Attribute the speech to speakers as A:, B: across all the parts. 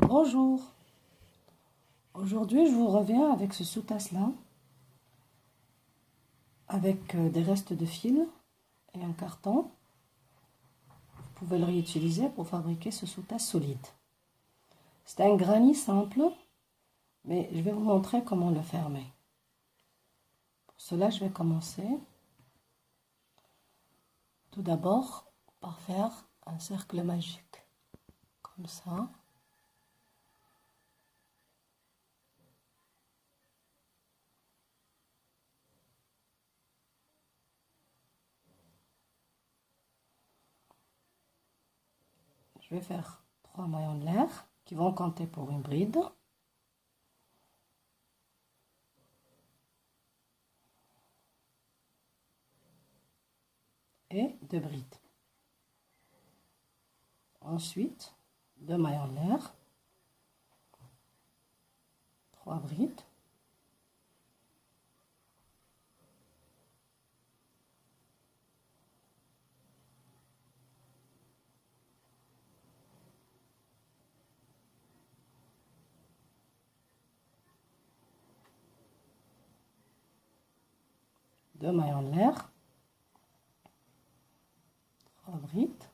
A: Bonjour, aujourd'hui je vous reviens avec ce sous-tasse-là, avec des restes de fil et un carton. Vous pouvez le réutiliser pour fabriquer ce sous-tasse solide. C'est un granit simple, mais je vais vous montrer comment le fermer. Pour cela, je vais commencer tout d'abord par faire un cercle magique, comme ça. Je vais faire 3 maillons de l'air qui vont compter pour une bride. Et 2 brides. Ensuite, 2 maillons de l'air, 3 brides. Deux maillons de l'air, 3 brides,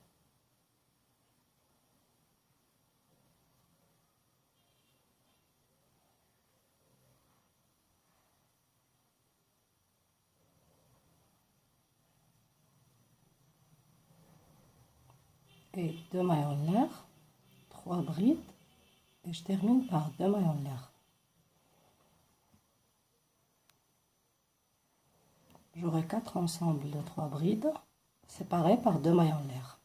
A: et 2 maillons de l'air, 3 brides, et je termine par 2 maillons de l'air. J'aurai 4 ensembles de 3 brides séparés par 2 maillons de l'air.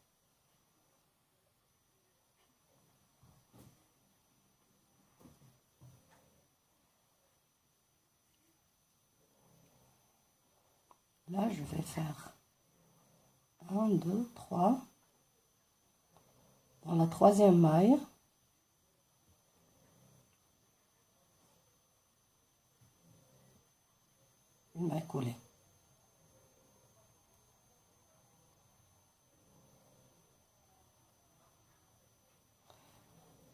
A: Là, je vais faire 1, 2, 3. Dans la troisième maille, une maille coulée.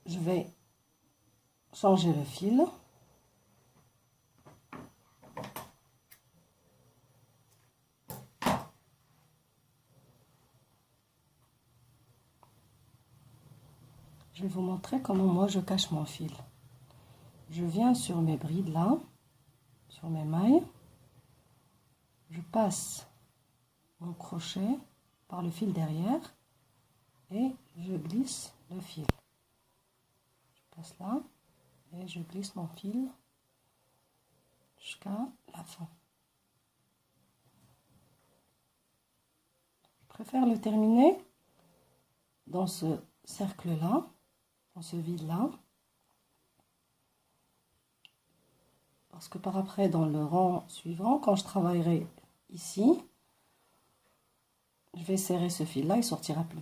A: Je vais changer le fil. Je vais vous montrer comment moi je cache mon fil. Je viens sur mes brides là, sur mes mailles. Je passe mon crochet par le fil derrière et je glisse le fil. Je passe là et je glisse mon fil jusqu'à la fin. Je préfère le terminer dans ce cercle-là, dans ce vide-là, parce que par après, dans le rang suivant, quand je travaillerai ici, je vais serrer ce fil-là, il ne sortira plus.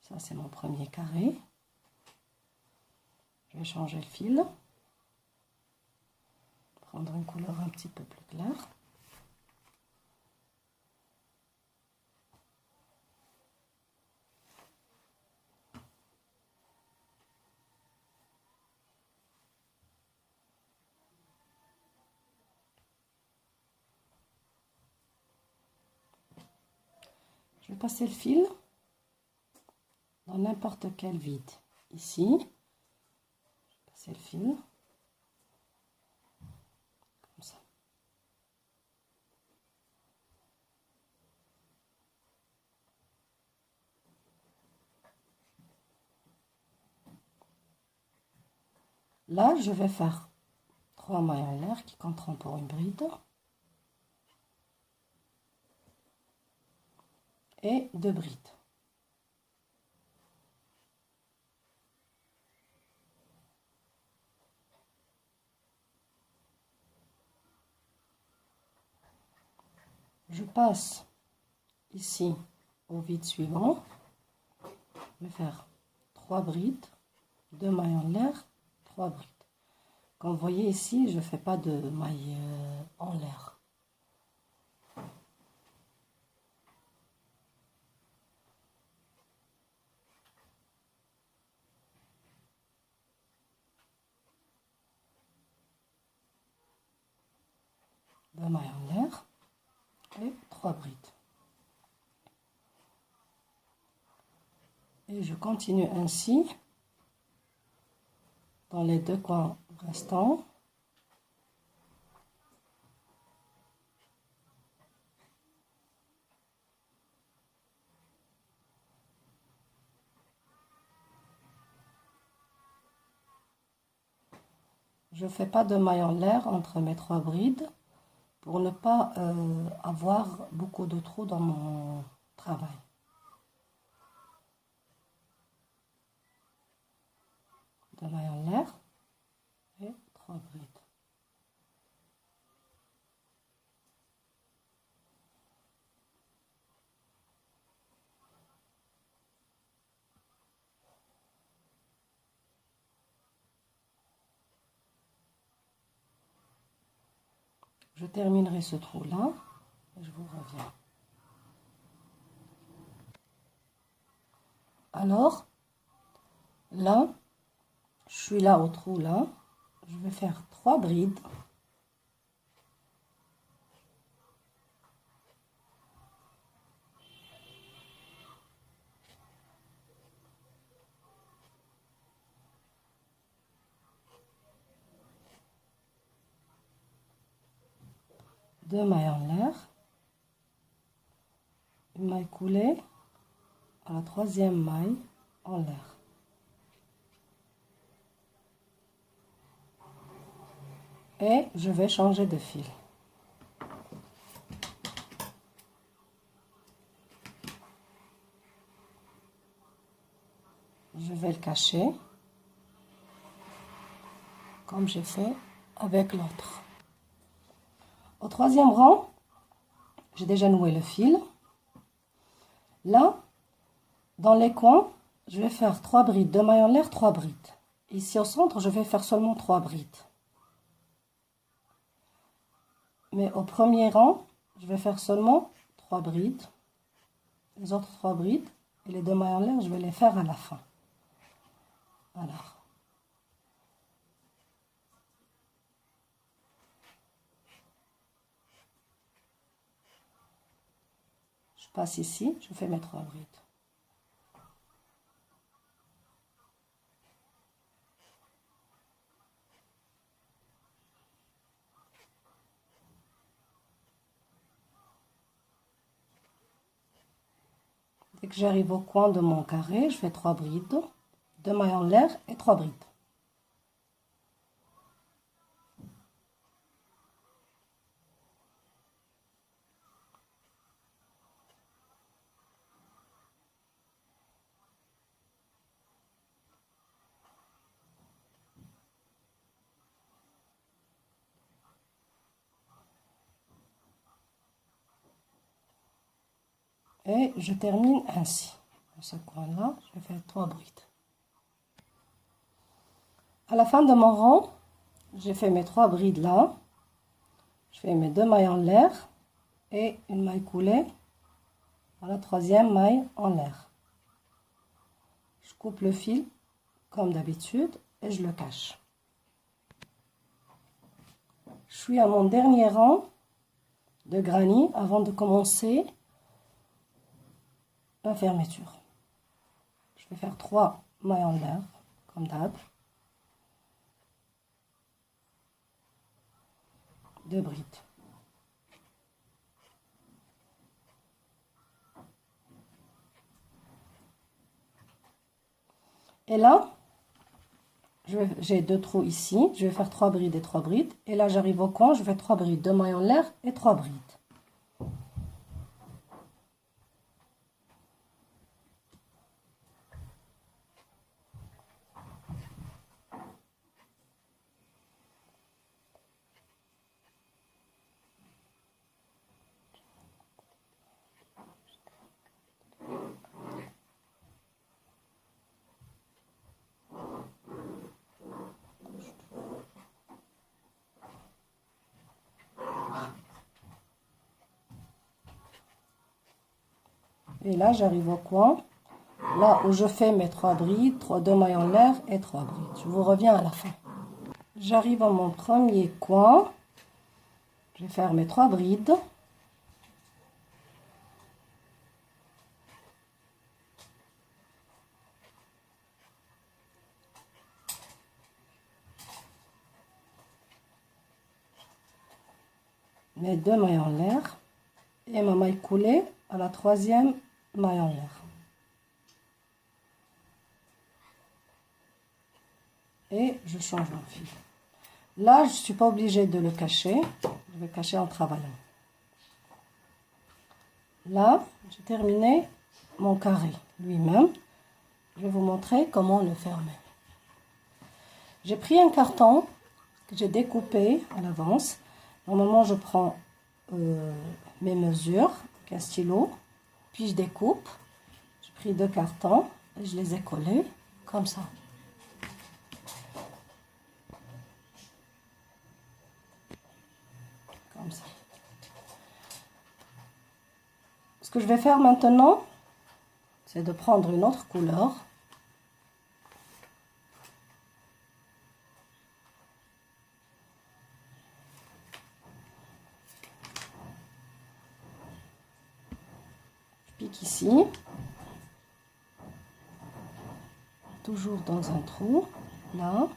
A: Ça, c'est mon premier carré. Je vais changer le fil. Prendre une couleur un petit peu plus claire. Je vais passer le fil dans n'importe quel vide. Ici, je vais passer le fil. Comme ça. Là, je vais faire 3 maillons en l'air qui compteront pour une bride. Et 2 brides. Je passe ici au vide suivant. Je vais faire 3 brides 2 mailles en l'air, 3 brides. Comme vous voyez ici, je ne fais pas de mailles en l'air. Deux mailles en l'air et 3 brides. Et je continue ainsi dans les 2 coins restants. Je ne fais pas de mailles en l'air entre mes 3 brides pour ne pas avoir beaucoup de trous dans mon travail. Deux mailles en l'air et 3 brides. Je terminerai ce trou là et je vous reviens. Alors là, je suis là au trou là, je vais faire 3 brides. Deux mailles en l'air, une maille coulée à la 3e maille en l'air. Et je vais changer de fil. Je vais le cacher comme j'ai fait avec l'autre. Au 3e rang, j'ai déjà noué le fil. Là, dans les coins, je vais faire 3 brides, 2 mailles en l'air, 3 brides. Ici au centre, je vais faire seulement 3 brides. Mais au premier rang, je vais faire seulement 3 brides. Les autres 3 brides et les 2 mailles en l'air, je vais les faire à la fin. Alors. Je passe ici, je fais mes 3 brides. Dès que j'arrive au coin de mon carré, je fais 3 brides, 2 mailles en l'air et 3 brides. Et je termine ainsi. Dans ce coin-là, je vais faire 3 brides. À la fin de mon rang, j'ai fait mes 3 brides là. Je fais mes 2 mailles en l'air et une maille coulée à la 3e maille en l'air. Je coupe le fil comme d'habitude et je le cache. Je suis à mon dernier rang de granny avant de commencer la fermeture. Je vais faire 3 mailles en l'air comme d'hab, 2 brides. Et là, j'ai 2 trous ici, je vais faire 3 brides et 3 brides. Et là, j'arrive au coin, je fais 3 brides, 2 mailles en l'air et 3 brides. Et là, j'arrive au coin, là où je fais mes 3 brides, 2 mailles en l'air et 3 brides. Je vous reviens à la fin. J'arrive à mon premier coin. Je vais faire mes 3 brides. Mes 2 mailles en l'air et ma maille coulée à la 3e maille en l'air. Et je change mon fil. Là, je ne suis pas obligée de le cacher. Je vais cacher en travaillant. Là, j'ai terminé mon carré lui-même. Je vais vous montrer comment le fermer. J'ai pris un carton que j'ai découpé à l'avance. Normalement, je prends mes mesures avec un stylo, puis je découpe. J'ai pris 2 cartons et je les ai collés comme ça. Comme ça. Ce que je vais faire maintenant, c'est de prendre une autre couleur. Je pique ici, toujours dans un trou, là.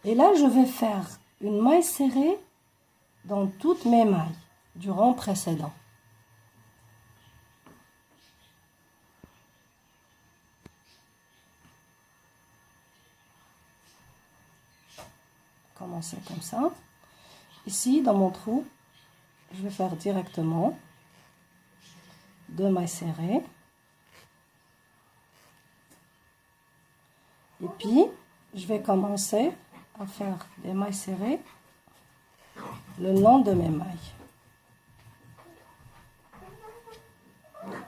A: Et là, je vais faire une maille serrée dans toutes mes mailles du rang précédent. Commencer comme ça. Ici, dans mon trou, je vais faire directement 2 mailles serrées. Et puis, je vais commencer à faire des mailles serrées le long de mes mailles.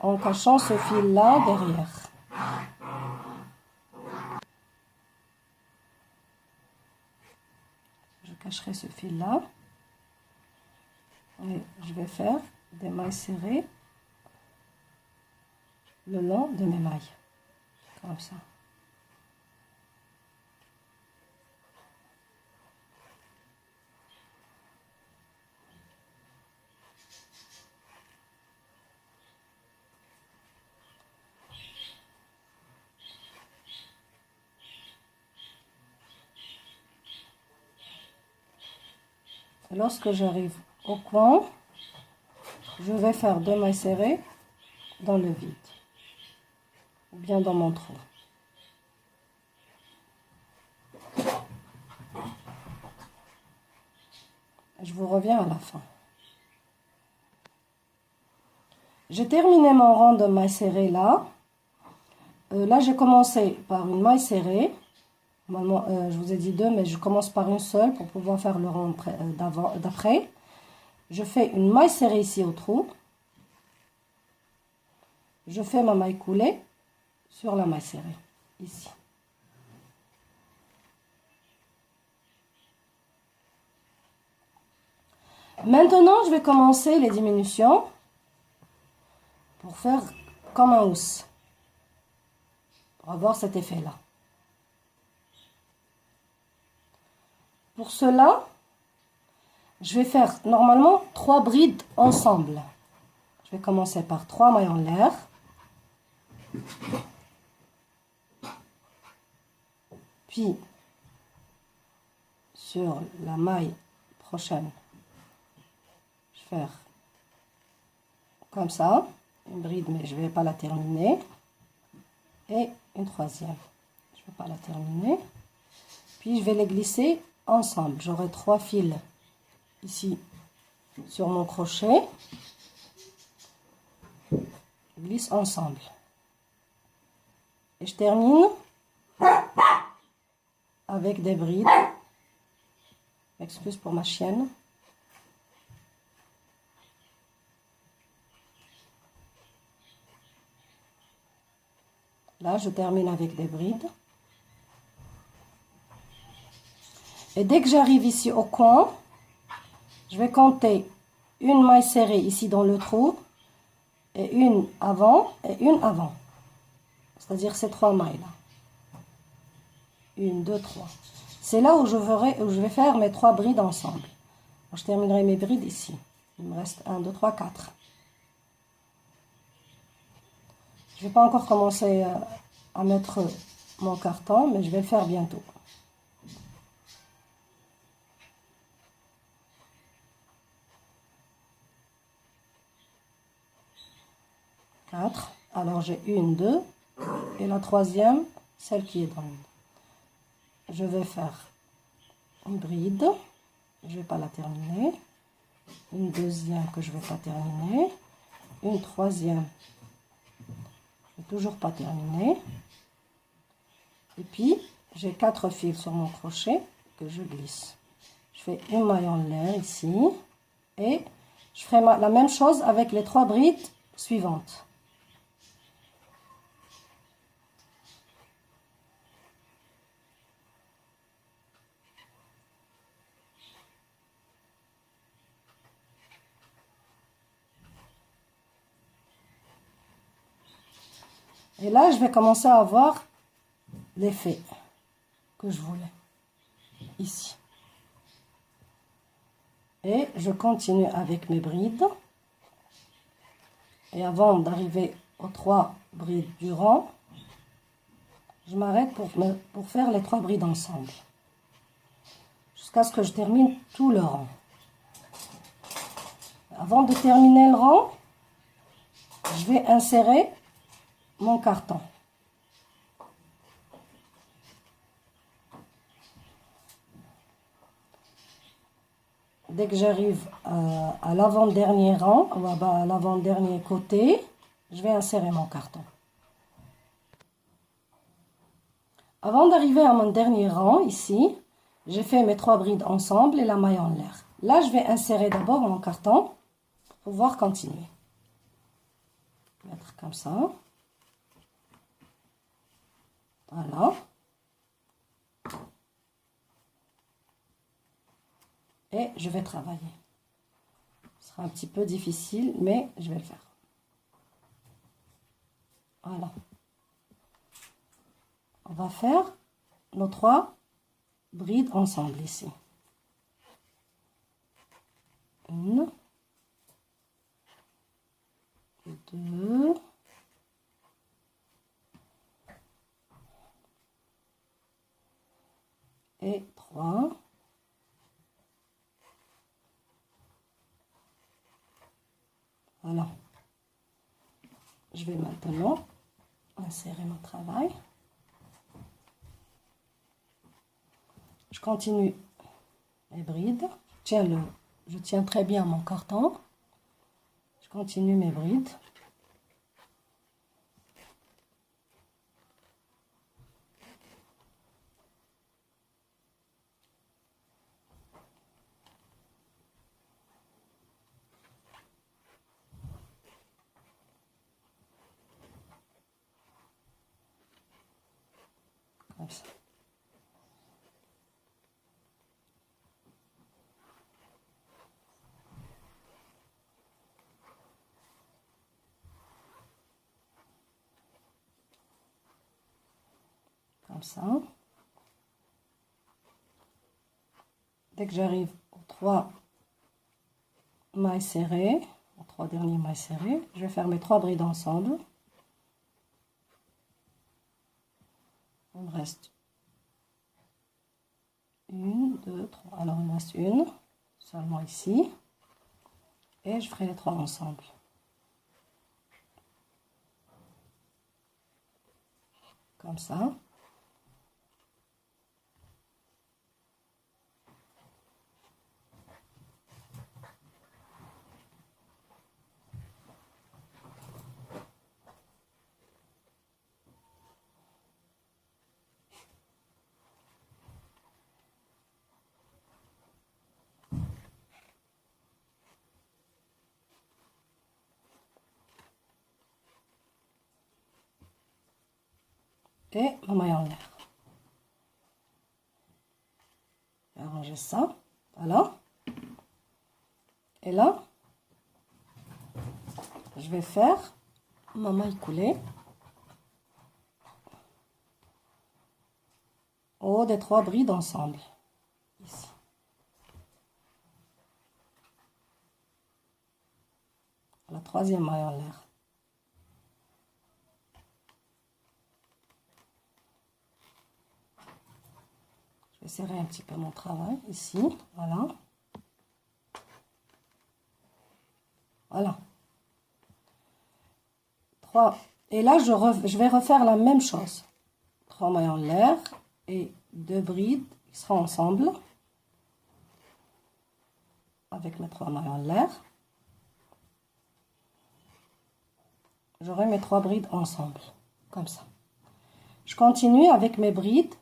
A: En cachant ce fil-là derrière. Je cacherai ce fil-là. Et je vais faire des mailles serrées le long de mes mailles. Comme ça. Lorsque j'arrive au coin, je vais faire 2 mailles serrées dans le vide ou bien dans mon trou. Je vous reviens à la fin. J'ai terminé mon rang de mailles serrées là. Là, j'ai commencé par une maille serrée. Normalement, je vous ai dit 2, mais je commence par une seule pour pouvoir faire le rang d'après. Je fais une maille serrée ici au trou. Je fais ma maille coulée sur la maille serrée, ici. Maintenant, je vais commencer les diminutions pour faire comme un housse. Pour avoir cet effet-là. Pour cela, je vais faire normalement 3 brides ensemble. Je vais commencer par 3 mailles en l'air. Puis, sur la maille prochaine, je vais faire comme ça, une bride, mais je ne vais pas la terminer. Et une 3e. Je ne vais pas la terminer. Puis, je vais les glisser ensemble. J'aurai 3 fils ici sur mon crochet. Je glisse ensemble. Et je termine avec des brides. Excuse pour ma chienne. Voilà, je termine avec des brides. Et dès que j'arrive ici au coin, je vais compter une maille serrée ici dans le trou, et une avant, et une avant. C'est-à-dire ces 3 mailles-là. 1, 2, 3. C'est là où je vais faire mes 3 brides ensemble. Je terminerai mes brides ici. Il me reste 1, 2, 3, 4. Je ne vais pas encore commencer à mettre mon carton, mais je vais le faire bientôt. 4. Alors j'ai 1, 2 et la troisième, celle qui est dans le milieu. Je vais faire une bride, je ne vais pas la terminer, une deuxième que je ne vais pas terminer, une troisième, je ne vais toujours pas terminer, et puis j'ai 4 fils sur mon crochet que je glisse. Je fais une maille en l'air ici, et je ferai la même chose avec les 3 brides suivantes. Et là, je vais commencer à avoir l'effet que je voulais, ici. Et je continue avec mes brides. Et avant d'arriver aux 3 brides du rang, je m'arrête pour faire les 3 brides ensemble. Jusqu'à ce que je termine tout le rang. Avant de terminer le rang, je vais insérer mon carton. Dès que j'arrive à l'avant-dernier rang, ou à l'avant-dernier côté, je vais insérer mon carton. Avant d'arriver à mon dernier rang, ici, j'ai fait mes 3 brides ensemble et la maille en l'air. Là, je vais insérer d'abord mon carton pour pouvoir continuer. Mettre comme ça. Voilà. Et je vais travailler. Ce sera un petit peu difficile, mais je vais le faire. Voilà. On va faire nos 3 brides ensemble ici. 1, 2, et 3. Voilà. Je vais maintenant insérer mon travail. Je continue les brides. Je tiens très bien mon carton. Je continue mes brides. Comme ça. Comme ça. Dès que j'arrive aux 3 mailles serrées, aux 3 derniers mailles serrées, je vais faire mes 3 brides ensemble. Il me reste 1, 2, 3. Alors il me reste une seulement ici. Et je ferai les 3 ensemble. Comme ça. et ma maille en l'air. Je vais arranger ça, voilà. Et là, je vais faire ma maille coulée au haut des 3 brides ensemble, ici. La 3e maille en l'air. Je vais serrer un petit peu mon travail ici, voilà. Voilà. 3. Et là, je vais refaire la même chose. 3 mailles en l'air et 2 brides qui seront ensemble. Avec mes 3 mailles en l'air. J'aurai mes 3 brides ensemble, comme ça. Je continue avec mes brides.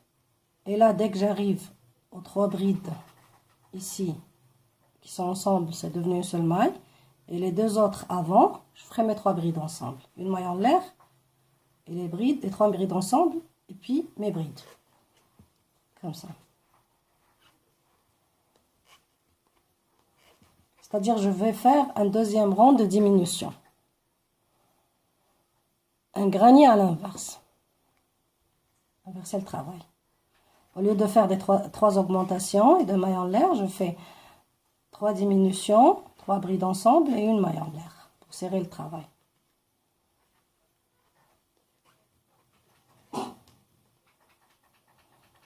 A: Et là, dès que j'arrive aux 3 brides ici, qui sont ensemble, c'est devenu une seule maille. Et les 2 autres avant, je ferai mes 3 brides ensemble. Une maille en l'air, et les 3 brides ensemble, et puis mes brides. Comme ça. C'est-à-dire, je vais faire un 2e rang de diminution. Un granier à l'inverse. Inverser le travail. Au lieu de faire des 3 augmentations et 2 mailles en l'air, je fais 3 diminutions, 3 brides ensemble et une maille en l'air pour serrer le travail.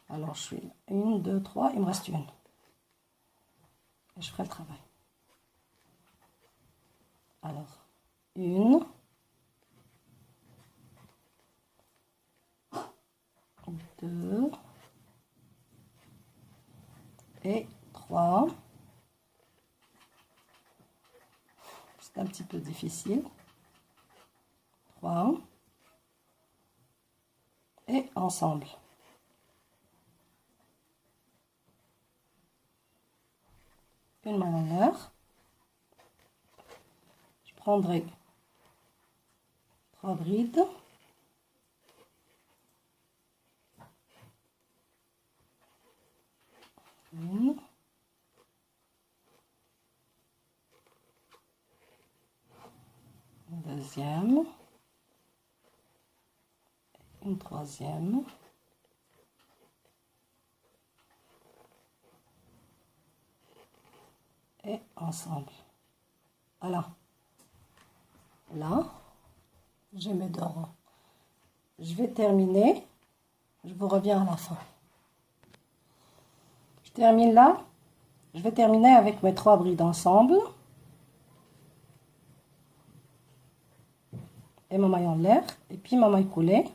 A: Alors, je suis 1, 2, 3, il me reste une. Et je ferai le travail. Alors, 1, 2 et 3. C'est un petit peu difficile. 3 et ensemble. Une maille en l'air. Je prendrai 3 brides. Une. Une deuxième. Une troisième. Et ensemble. Voilà. Là, j'ai mes 2 rangs. Je vais terminer. Je vous reviens à la fin. Je termine là. Je vais terminer avec mes 3 brides ensemble. Et ma maille en l'air. Et puis ma maille coulée.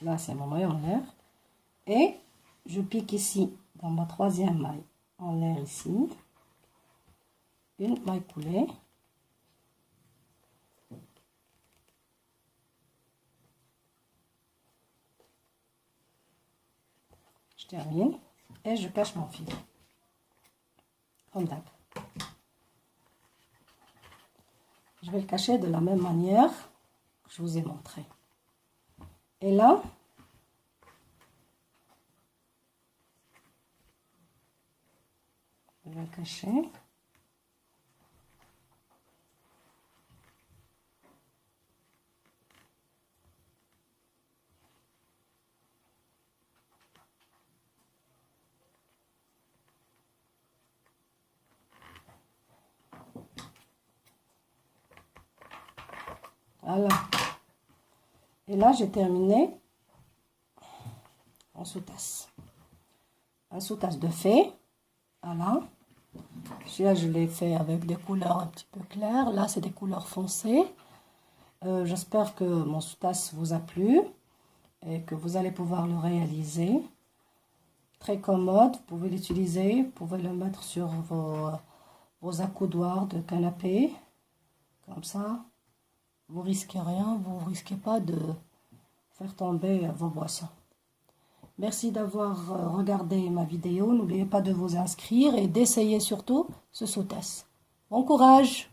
A: Là, c'est ma maille en l'air. Et je pique ici, dans ma 3e maille en l'air ici. Une maille coulée. Je termine. Et je cache mon fil. Comme d'hab. Je vais le cacher de la même manière que je vous ai montré. Et là, je vais le cacher. Voilà. Et là, j'ai terminé en sous-tasse. Un sous-tasse de fée. Voilà. Celui-là, je l'ai fait avec des couleurs un petit peu claires. Là, c'est des couleurs foncées. J'espère que mon sous-tasse vous a plu et que vous allez pouvoir le réaliser. Très commode, vous pouvez l'utiliser, vous pouvez le mettre sur vos accoudoirs de canapé. Comme ça, vous risquez rien, vous risquez pas de faire tomber vos boissons. Merci d'avoir regardé ma vidéo. N'oubliez pas de vous inscrire et d'essayer surtout ce sous-test. Bon courage!